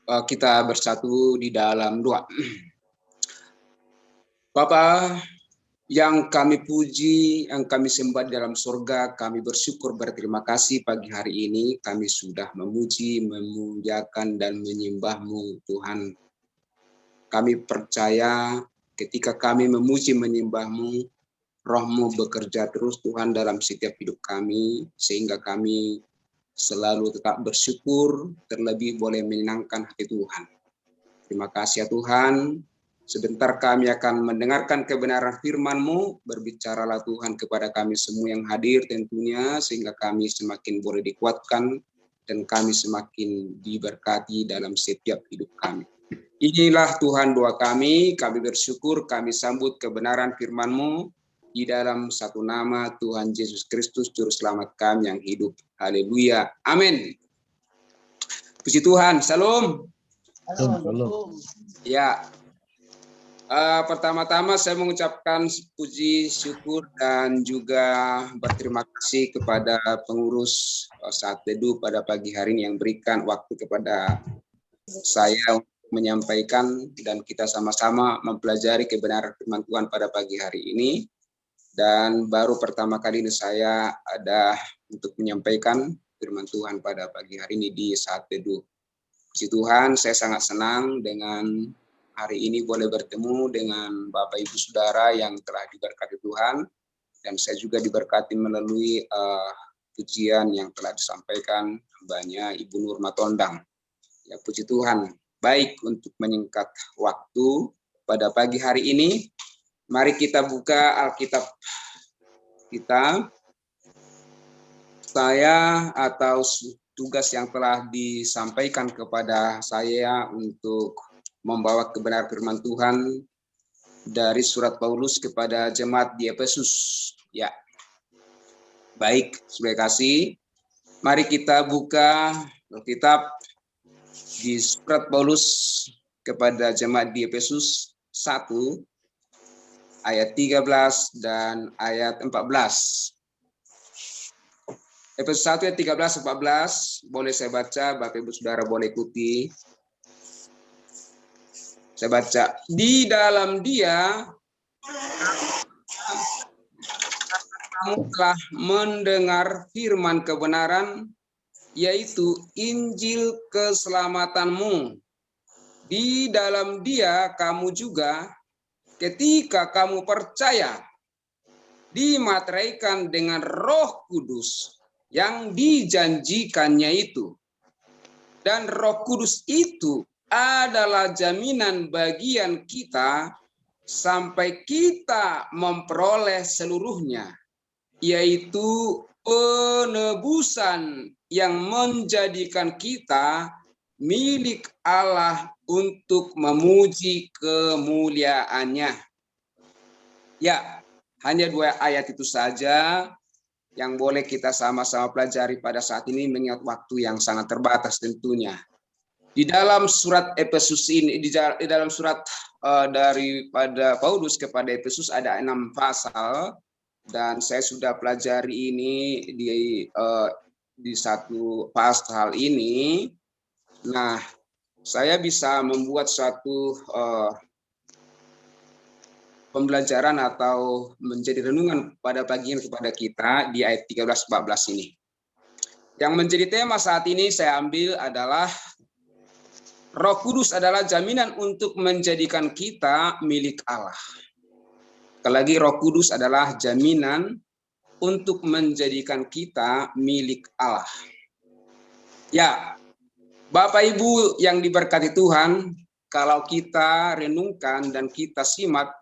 kita bersatu di dalam doa. Bapa yang kami puji, yang kami sembah dalam surga, kami bersyukur berterima kasih pagi hari ini kami sudah memuji, memuliakan dan menyembah-Mu Tuhan. Kami percaya ketika kami memuji menyembah-Mu, Roh-Mu bekerja terus Tuhan dalam setiap hidup kami, sehingga kami selalu tetap bersyukur, terlebih boleh menyenangkan hati Tuhan. Terima kasih ya Tuhan. Sebentar kami akan mendengarkan kebenaran firman-Mu, berbicaralah Tuhan kepada kami semua yang hadir tentunya, sehingga kami semakin boleh dikuatkan, dan kami semakin diberkati dalam setiap hidup kami. Inilah Tuhan doa kami bersyukur, kami sambut kebenaran firman-Mu, di dalam satu nama Tuhan Yesus Kristus, Juru Selamat kami yang hidup. Haleluya. Amin. Puji Tuhan. Salam. Halo. Ya. Pertama-tama saya mengucapkan puji, syukur, dan juga berterima kasih kepada pengurus saat teduh pada pagi hari ini yang berikan waktu kepada saya untuk menyampaikan dan kita sama-sama mempelajari kebenaran firman Tuhan pada pagi hari ini. Dan baru pertama kali ini saya ada untuk menyampaikan firman Tuhan pada pagi hari ini di saat teduh. Puji Tuhan, saya sangat senang dengan hari ini boleh bertemu dengan Bapak Ibu Saudara yang telah diberkati Tuhan, dan saya juga diberkati melalui pujian yang telah disampaikan hambanya Ibu Nur Matondang. Ya, puji Tuhan. Baik, untuk menyingkat waktu pada pagi hari ini, mari kita buka Alkitab kita. Saya atau tugas yang telah disampaikan kepada saya untuk membawa kebenaran firman Tuhan dari surat Paulus kepada jemaat di Efesus. Ya, baik, saudara kasih. Mari kita buka Alkitab di surat Paulus kepada jemaat di Efesus 1 ayat 13 dan ayat 14. Efesus 1 ayat 13-14, boleh saya baca, Bapak Ibu Saudara boleh ikuti. Saya baca, di dalam Dia kamu telah mendengar firman kebenaran, yaitu Injil keselamatanmu. Di dalam Dia kamu juga, ketika kamu percaya, dimateraikan dengan Roh Kudus yang dijanjikannya itu. Dan Roh Kudus itu adalah jaminan bagian kita sampai kita memperoleh seluruhnya, yaitu penebusan yang menjadikan kita milik Allah untuk memuji kemuliaannya. Ya, hanya 2 ayat itu saja yang boleh kita sama-sama pelajari pada saat ini, mengingat waktu yang sangat terbatas tentunya. Di dalam surat Efesus ini, di dalam surat daripada Paulus kepada Efesus ada 6 pasal, dan saya sudah pelajari ini di satu pasal ini. Nah, saya bisa membuat suatu pembelajaran atau menjadi renungan pada pagi ini kepada kita di ayat 13-14 ini. Yang menjadi tema saat ini saya ambil adalah Roh Kudus adalah jaminan untuk menjadikan kita milik Allah. Sekali lagi, Roh Kudus adalah jaminan untuk menjadikan kita milik Allah. Ya, Bapak Ibu yang diberkati Tuhan, kalau kita renungkan dan kita simak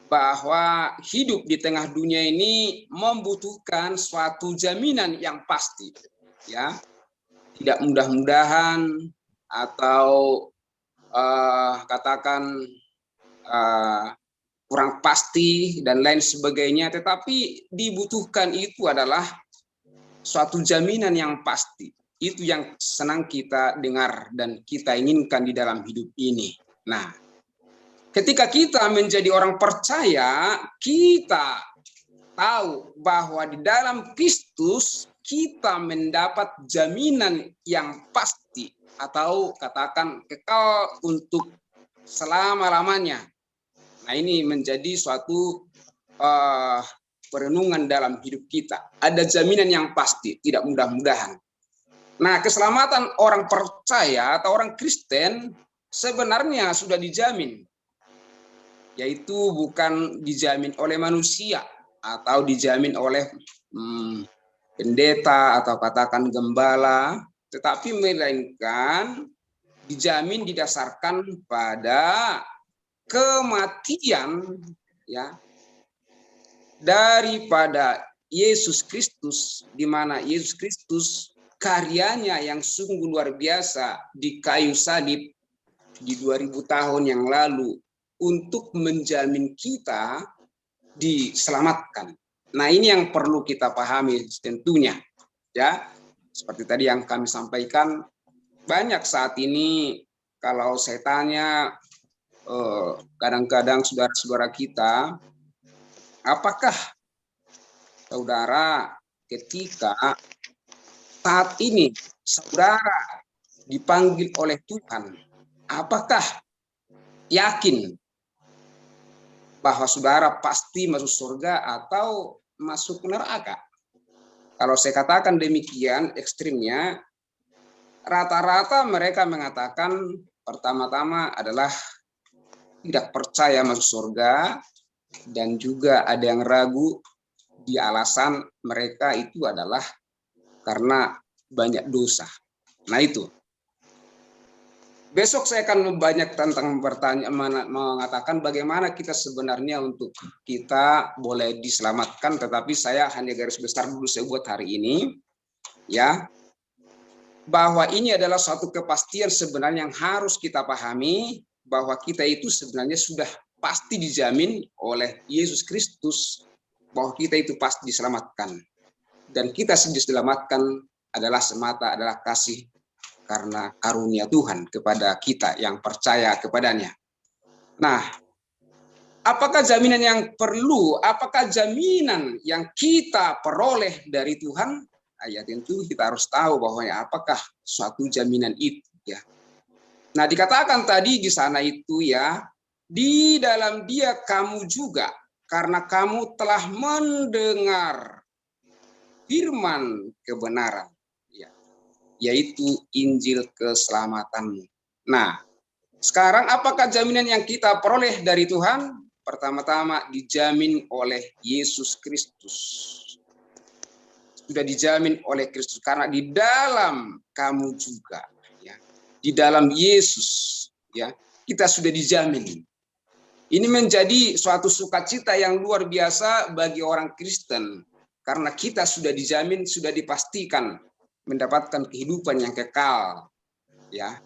bahwa hidup di tengah dunia ini membutuhkan suatu jaminan yang pasti, ya, tidak mudah-mudahan atau katakan kurang pasti dan lain sebagainya, tetapi dibutuhkan itu adalah suatu jaminan yang pasti. Itu yang senang kita dengar dan kita inginkan di dalam hidup ini. Nah, ketika kita menjadi orang percaya, kita tahu bahwa di dalam Kristus kita mendapat jaminan yang pasti atau katakan kekal untuk selama-lamanya. Nah, ini menjadi suatu perenungan dalam hidup kita. Ada jaminan yang pasti, tidak mudah-mudahan. Nah, keselamatan orang percaya atau orang Kristen sebenarnya sudah dijamin. Yaitu bukan dijamin oleh manusia atau dijamin oleh pendeta atau katakan gembala, tetapi melainkan dijamin didasarkan pada kematian ya daripada Yesus Kristus, di mana Yesus Kristus karyanya yang sungguh luar biasa di kayu salib di 2000 tahun yang lalu untuk menjamin kita diselamatkan. Nah, ini yang perlu kita pahami tentunya. Ya, seperti tadi yang kami sampaikan, banyak saat ini kalau saya tanya kadang-kadang saudara-saudara kita, apakah saudara ketika saat ini saudara dipanggil oleh Tuhan, apakah yakin bahwa saudara pasti masuk surga atau masuk neraka? Kalau saya katakan demikian ekstrimnya, rata-rata mereka mengatakan pertama-tama adalah tidak percaya masuk surga, dan juga ada yang ragu di alasan mereka itu adalah karena banyak dosa. Nah, itu. Besok saya akan banyak tentang mengatakan bagaimana kita sebenarnya untuk kita boleh diselamatkan, tetapi saya hanya garis besar dulu saya buat hari ini, ya, bahwa ini adalah suatu kepastian sebenarnya yang harus kita pahami, bahwa kita itu sebenarnya sudah pasti dijamin oleh Yesus Kristus, bahwa kita itu pasti diselamatkan. Dan kita diselamatkan adalah semata adalah kasih karena karunia Tuhan kepada kita yang percaya kepadanya. Nah, apakah jaminan yang perlu, apakah jaminan yang kita peroleh dari Tuhan? Ya tentu kita harus tahu bahwa apakah suatu jaminan itu ya. Nah, dikatakan tadi di sana itu ya, di dalam Dia kamu juga karena kamu telah mendengar firman kebenaran, ya, yaitu Injil keselamatanmu. Nah, sekarang apakah jaminan yang kita peroleh dari Tuhan? Pertama-tama dijamin oleh Yesus Kristus. Sudah dijamin oleh Kristus karena di dalam kamu juga, ya, di dalam Yesus, ya, kita sudah dijamin. Ini menjadi suatu sukacita yang luar biasa bagi orang Kristen karena kita sudah dijamin, sudah dipastikan mendapatkan kehidupan yang kekal, ya.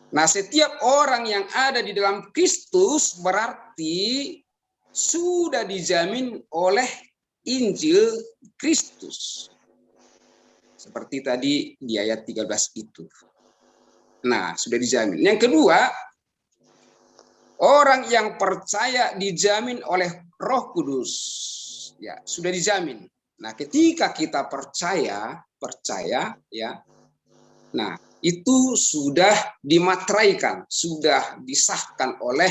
Nah, setiap orang yang ada di dalam Kristus berarti sudah dijamin oleh Injil Kristus. Seperti tadi di ayat 13 itu. Nah, sudah dijamin. Yang kedua, orang yang percaya dijamin oleh Roh Kudus. Ya, sudah dijamin. Nah, ketika kita percaya ya. Nah, itu sudah dimateraikan, sudah disahkan oleh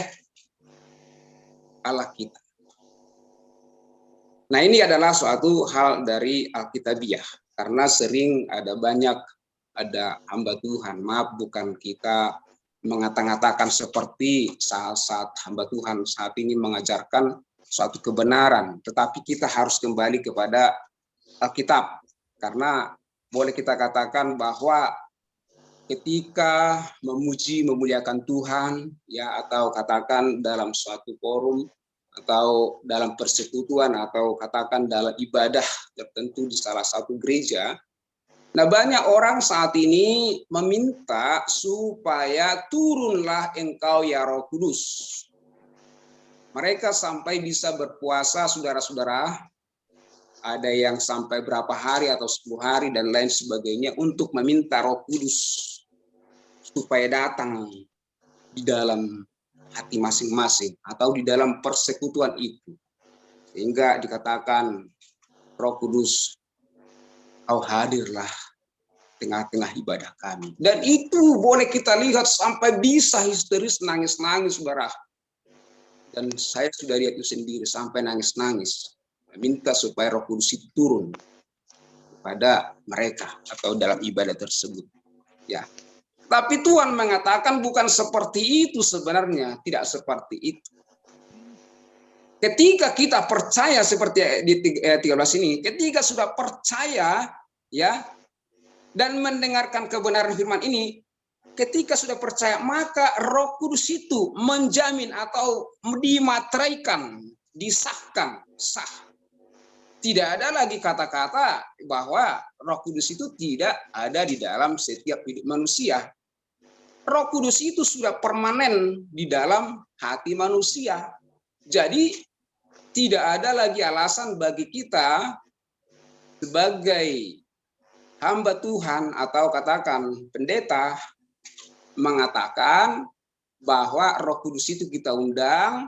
Allah kita. Nah, ini adalah suatu hal dari Alkitabiah, karena sering ada hamba Tuhan, maaf bukan kita mengata-ngatakan seperti saat hamba Tuhan saat ini mengajarkan suatu kebenaran, tetapi kita harus kembali kepada Alkitab, karena boleh kita katakan bahwa ketika memuji memuliakan Tuhan, ya, atau katakan dalam suatu forum atau dalam persekutuan atau katakan dalam ibadah tertentu di salah satu gereja. Nah, banyak orang saat ini meminta supaya turunlah Engkau ya Roh Kudus. Mereka sampai bisa berpuasa, saudara-saudara, ada yang sampai berapa hari atau 10 hari dan lain sebagainya untuk meminta Roh Kudus supaya datang di dalam hati masing-masing atau di dalam persekutuan itu, sehingga dikatakan Roh Kudus Engkau hadirlah tengah-tengah ibadah kami. Dan itu boleh kita lihat sampai bisa histeris, nangis-nangis, saudara. Dan saya sudah lihat itu sendiri sampai nangis-nangis. Minta supaya Roh Kudus itu turun pada mereka atau dalam ibadah tersebut. Ya. Tapi Tuhan mengatakan bukan seperti itu sebenarnya, tidak seperti itu. Ketika kita percaya seperti di 13 ini, ketika sudah percaya ya dan mendengarkan kebenaran firman ini, ketika sudah percaya maka Roh Kudus itu menjamin atau dimateraikan, disahkan, sah. Tidak ada lagi kata-kata bahwa Roh Kudus itu tidak ada di dalam setiap hidup manusia. Roh Kudus itu sudah permanen di dalam hati manusia. Jadi tidak ada lagi alasan bagi kita sebagai hamba Tuhan atau katakan pendeta mengatakan bahwa Roh Kudus itu kita undang,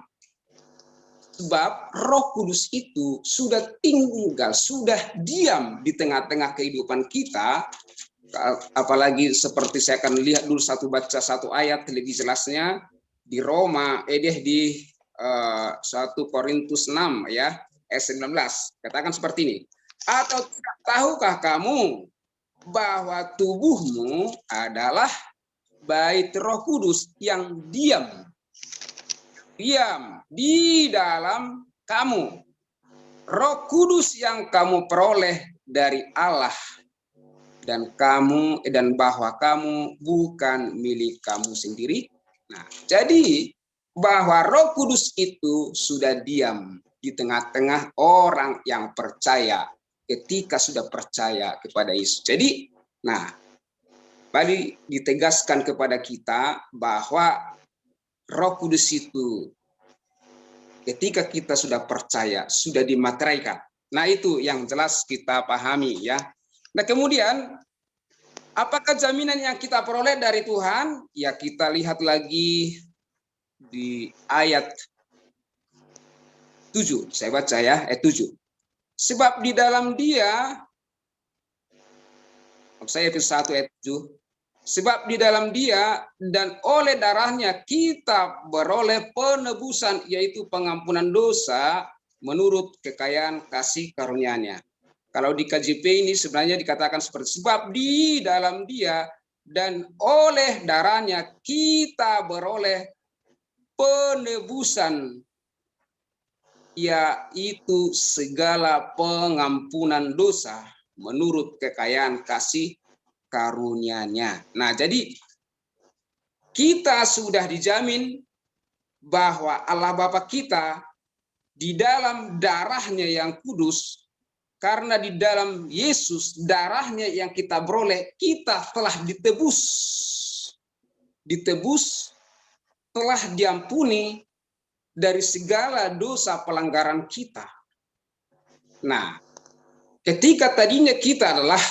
sebab Roh Kudus itu sudah tinggal, sudah diam di tengah-tengah kehidupan kita. Apalagi seperti saya akan lihat dulu baca satu ayat lebih jelasnya di Roma, di 1 Korintus 6 ya, ayat 19. Katakan seperti ini. Atau tidak tahukah kamu bahwa tubuhmu adalah bait Roh Kudus yang diam di dalam kamu. Roh Kudus yang kamu peroleh dari Allah dan bahwa kamu bukan milik kamu sendiri. Nah, jadi bahwa Roh Kudus itu sudah diam di tengah-tengah orang yang percaya ketika sudah percaya kepada Yesus. Jadi, nah, tadi ditegaskan kepada kita bahwa Roh Kudus itu ketika kita sudah percaya, sudah dimateraikan. Nah, itu yang jelas kita pahami ya. Nah, kemudian apakah jaminan yang kita peroleh dari Tuhan? Ya, kita lihat lagi di ayat 7. Saya baca ya, ayat 7. Sebab di dalam Dia, saya Efesus 1 ayat 7. Sebab di dalam Dia dan oleh darahnya kita beroleh penebusan, yaitu pengampunan dosa menurut kekayaan kasih karunia-Nya. Kalau di KJP ini sebenarnya dikatakan seperti sebab di dalam Dia dan oleh darahnya kita beroleh penebusan, yaitu segala pengampunan dosa menurut kekayaan kasih karunia-Nya. Nah, jadi kita sudah dijamin bahwa Allah Bapa kita di dalam darahnya yang kudus, karena di dalam Yesus darahnya yang kita beroleh, kita telah ditebus, telah diampuni dari segala dosa pelanggaran kita. Nah, ketika tadinya kita adalah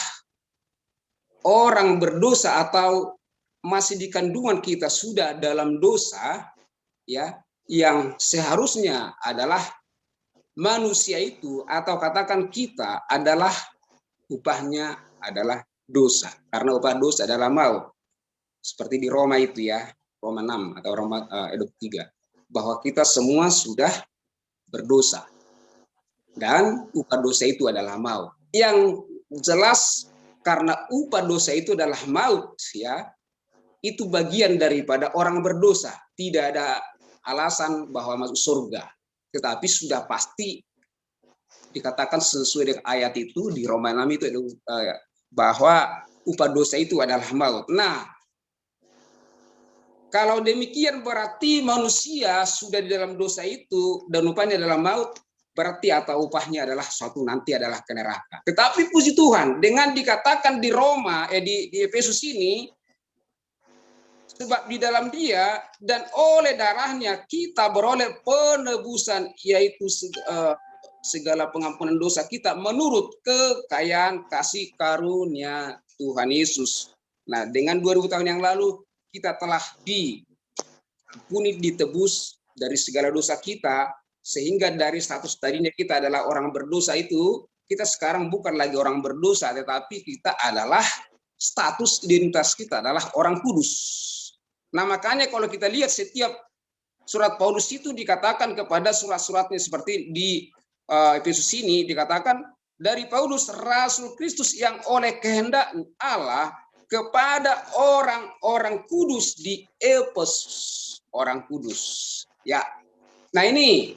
orang berdosa atau masih di kandungan kita sudah dalam dosa, ya, yang seharusnya adalah manusia itu atau katakan kita adalah upahnya adalah dosa, karena upah dosa adalah maut. Seperti di Roma itu ya, Roma 6 atau Roma 3, bahwa kita semua sudah berdosa dan upah dosa itu adalah maut. Yang jelas karena upah dosa itu adalah maut ya, itu bagian daripada orang berdosa. Tidak ada alasan bahwa masuk surga, tetapi sudah pasti dikatakan sesuai dengan ayat itu di Roma 6 itu bahwa upah dosa itu adalah maut. Nah, kalau demikian berarti manusia sudah di dalam dosa itu dan upahnya adalah maut, berarti atau upahnya adalah suatu nanti adalah ke neraka. Tetapi puji Tuhan, dengan dikatakan di Roma, di Efesus ini, sebab di dalam Dia dan oleh darahnya kita beroleh penebusan, yaitu segala pengampunan dosa kita menurut kekayaan kasih karunia Tuhan Yesus. Nah, dengan 2000 tahun yang lalu kita telah diampuni, ditebus dari segala dosa kita, sehingga dari status tadinya kita adalah orang berdosa itu, kita sekarang bukan lagi orang berdosa, tetapi kita adalah status identitas kita adalah orang kudus. Nah, makanya kalau kita lihat setiap surat Paulus itu dikatakan kepada surat-suratnya seperti di Efesus ini dikatakan dari Paulus Rasul Kristus yang oleh kehendak Allah kepada orang-orang kudus di Efesus, orang kudus. Ya. Nah, ini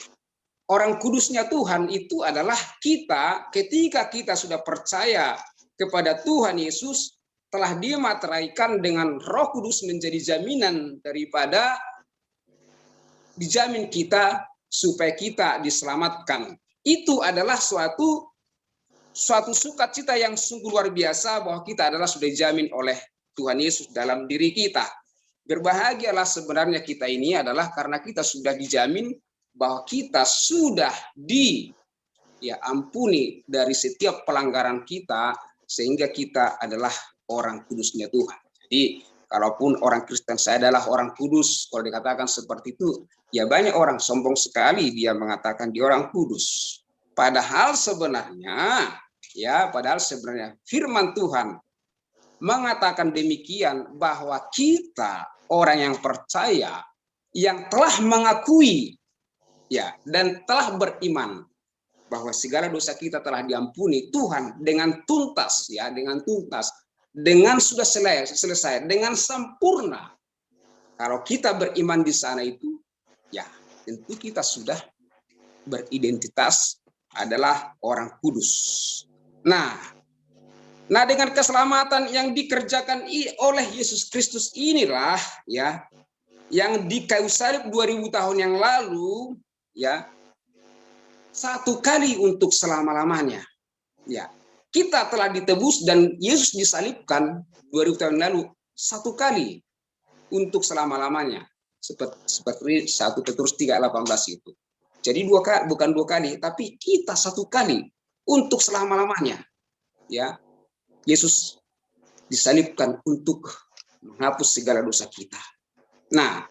orang kudusnya Tuhan itu adalah kita ketika kita sudah percaya kepada Tuhan Yesus telah dimateraikan dengan Roh Kudus menjadi jaminan daripada dijamin kita supaya kita diselamatkan. Itu adalah suatu sukacita yang sungguh luar biasa bahwa kita adalah sudah dijamin oleh Tuhan Yesus dalam diri kita. Berbahagialah sebenarnya kita ini adalah karena kita sudah dijamin bahwa kita sudah ampuni dari setiap pelanggaran kita sehingga kita adalah orang kudusnya Tuhan. Jadi kalaupun orang Kristen saya adalah orang kudus, kalau dikatakan seperti itu, ya banyak orang sombong sekali dia mengatakan dia orang kudus. Padahal sebenarnya firman Tuhan mengatakan demikian bahwa kita orang yang percaya yang telah mengakui dan telah beriman bahwa segala dosa kita telah diampuni Tuhan dengan tuntas, dengan sudah selesai, dengan sempurna. Kalau kita beriman di sana itu, ya tentu kita sudah beridentitas adalah orang kudus. Nah dengan keselamatan yang dikerjakan oleh Yesus Kristus inilah yang di kayu salib 2000 tahun yang lalu satu kali untuk selama-lamanya. Kita telah ditebus dan Yesus disalibkan 2000 tahun lalu satu kali untuk selama-lamanya. Seperti 1 Petrus 3:18 itu. Jadi bukan dua kali, tapi kita satu kali untuk selama-lamanya. Yesus disalibkan untuk menghapus segala dosa kita. Nah,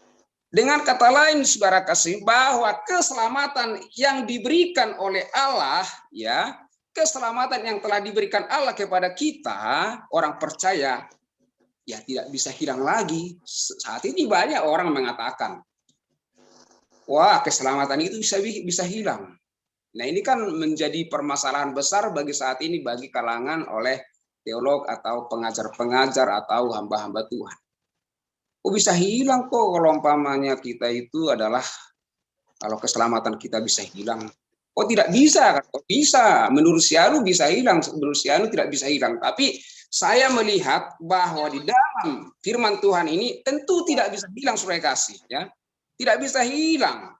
dengan kata lain saudara kasih bahwa keselamatan yang diberikan oleh Allah keselamatan yang telah diberikan Allah kepada kita orang percaya tidak bisa hilang lagi. Saat ini banyak orang mengatakan wah keselamatan itu bisa hilang. Nah, ini kan menjadi permasalahan besar bagi saat ini bagi kalangan oleh teolog atau pengajar-pengajar atau hamba-hamba Tuhan. Bisa hilang kok kalau umpamanya kita itu adalah kalau keselamatan kita bisa hilang. Tidak bisa, bisa. Menurut Sianu bisa hilang, menurut Sianu tidak bisa hilang. Tapi saya melihat bahwa di dalam firman Tuhan ini tentu tidak bisa hilang saudara kasih, tidak bisa hilang,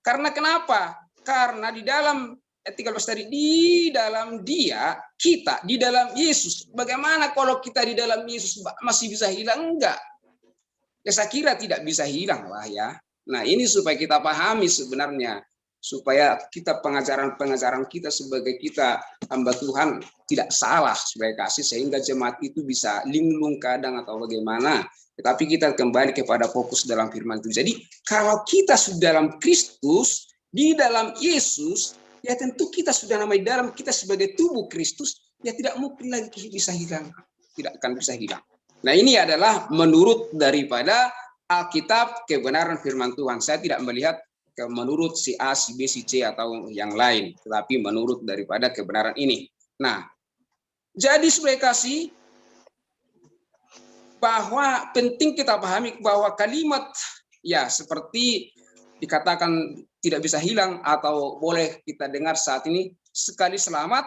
Karena kenapa? Karena di dalam 13 tadi di dalam Dia, kita di dalam Yesus. Bagaimana kalau kita di dalam Yesus masih bisa hilang? Enggak. Saya kira tidak bisa hilang lah Nah, ini supaya kita pahami sebenarnya, supaya kita pengajaran kita sebagai kita hamba Tuhan tidak salah sebagai kasih sehingga jemaat itu bisa linglung kadang atau bagaimana. Tetapi kita kembali kepada fokus dalam firman itu. Jadi kalau kita sudah dalam Kristus, di dalam Yesus, tentu kita sudah namanya dalam kita sebagai tubuh Kristus, tidak mungkin lagi bisa hilang, tidak akan bisa hilang. Nah, ini adalah menurut daripada Alkitab kebenaran firman Tuhan. Saya tidak melihat menurut si A, si B, si C atau yang lain, tetapi menurut daripada kebenaran ini. Nah, jadi saudara kasih bahwa penting kita pahami bahwa kalimat seperti dikatakan tidak bisa hilang atau boleh kita dengar saat ini sekali selamat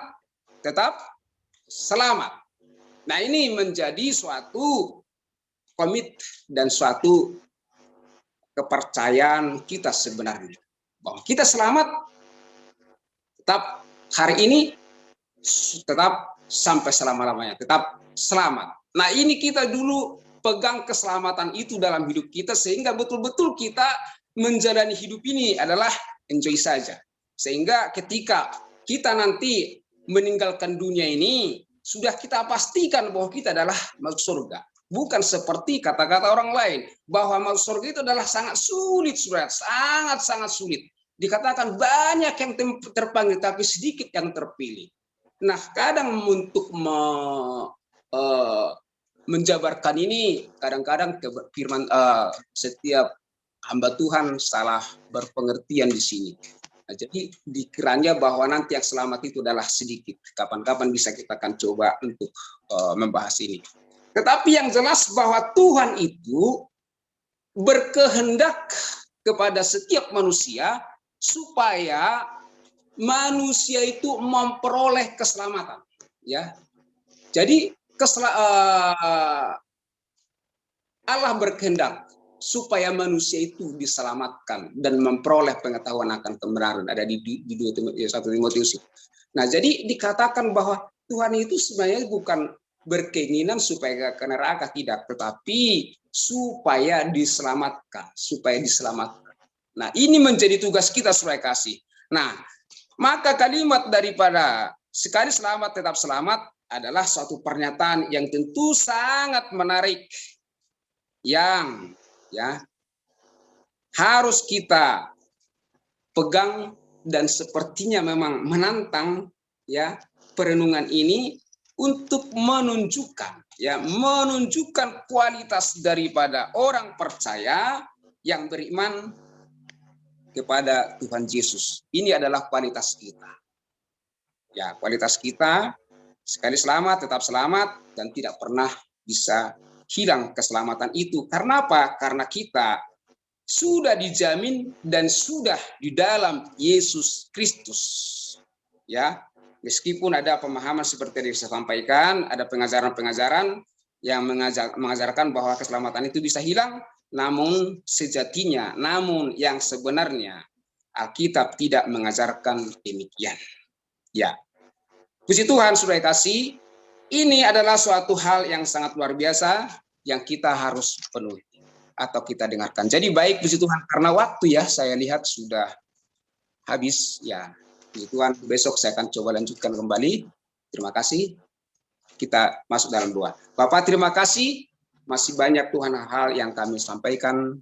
tetap selamat. Nah, ini menjadi suatu komit dan suatu kepercayaan kita sebenarnya bahwa kita selamat tetap hari ini, tetap sampai selama-lamanya, tetap selamat. Nah, ini kita dulu pegang keselamatan itu dalam hidup kita sehingga betul-betul kita menjalani hidup ini adalah enjoy saja. Sehingga ketika kita nanti meninggalkan dunia ini sudah kita pastikan bahwa kita adalah masuk surga. Bukan seperti kata-kata orang lain bahwa masuk surga itu adalah sangat sulit, saudara, sangat-sangat sulit. Dikatakan banyak yang terpanggil, tapi sedikit yang terpilih. Nah, kadang untuk menjabarkan ini, kadang-kadang firman setiap hamba Tuhan salah berpengertian di sini. Nah, jadi dikiranya bahwa nanti yang selamat itu adalah sedikit. Kapan-kapan bisa kita akan coba untuk membahas ini. Tetapi yang jelas bahwa Tuhan itu berkehendak kepada setiap manusia supaya manusia itu memperoleh keselamatan. Ya, jadi Allah berkehendak supaya manusia itu diselamatkan dan memperoleh pengetahuan akan kebenaran. Ada di 1 Timotius. Nah, jadi dikatakan bahwa Tuhan itu sebenarnya bukan berkeinginan supaya ke neraka, tidak, tetapi supaya diselamatkan, Nah, ini menjadi tugas kita, saudara kasih. Nah, maka kalimat daripada sekali selamat tetap selamat adalah suatu pernyataan yang tentu sangat menarik, yang harus kita pegang, dan sepertinya memang menantang perenungan ini untuk menunjukkan kualitas daripada orang percaya yang beriman kepada Tuhan Yesus. Ini adalah kualitas kita. Kualitas kita sekali selamat tetap selamat dan tidak pernah bisa hilang keselamatan itu. Karena apa? Karena kita sudah dijamin dan sudah di dalam Yesus Kristus. Meskipun ada pemahaman seperti yang saya sampaikan, ada pengajaran-pengajaran yang mengajarkan bahwa keselamatan itu bisa hilang, namun sejatinya, yang sebenarnya Alkitab tidak mengajarkan demikian. Puji Tuhan, saudara kasih, ini adalah suatu hal yang sangat luar biasa yang kita harus penuhi atau kita dengarkan. Jadi baik, puji Tuhan, karena waktu saya lihat sudah habis. Puji Tuhan, besok saya akan coba lanjutkan kembali. Terima kasih. Kita masuk dalam doa. Bapak, terima kasih. Masih banyak Tuhan hal yang kami sampaikan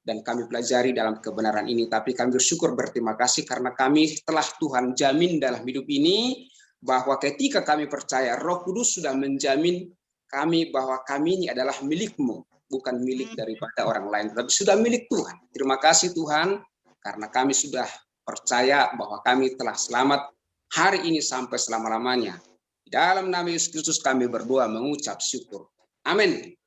dan kami pelajari dalam kebenaran ini. Tapi kami bersyukur, berterima kasih karena kami telah Tuhan jamin dalam hidup ini, bahwa ketika kami percaya, Roh Kudus sudah menjamin kami bahwa kami ini adalah milik-Mu, bukan milik daripada orang lain, tapi sudah milik Tuhan. Terima kasih Tuhan, karena kami sudah percaya bahwa kami telah selamat hari ini sampai selama-lamanya. Dalam nama Yesus Kristus kami berdoa mengucap syukur. Amin.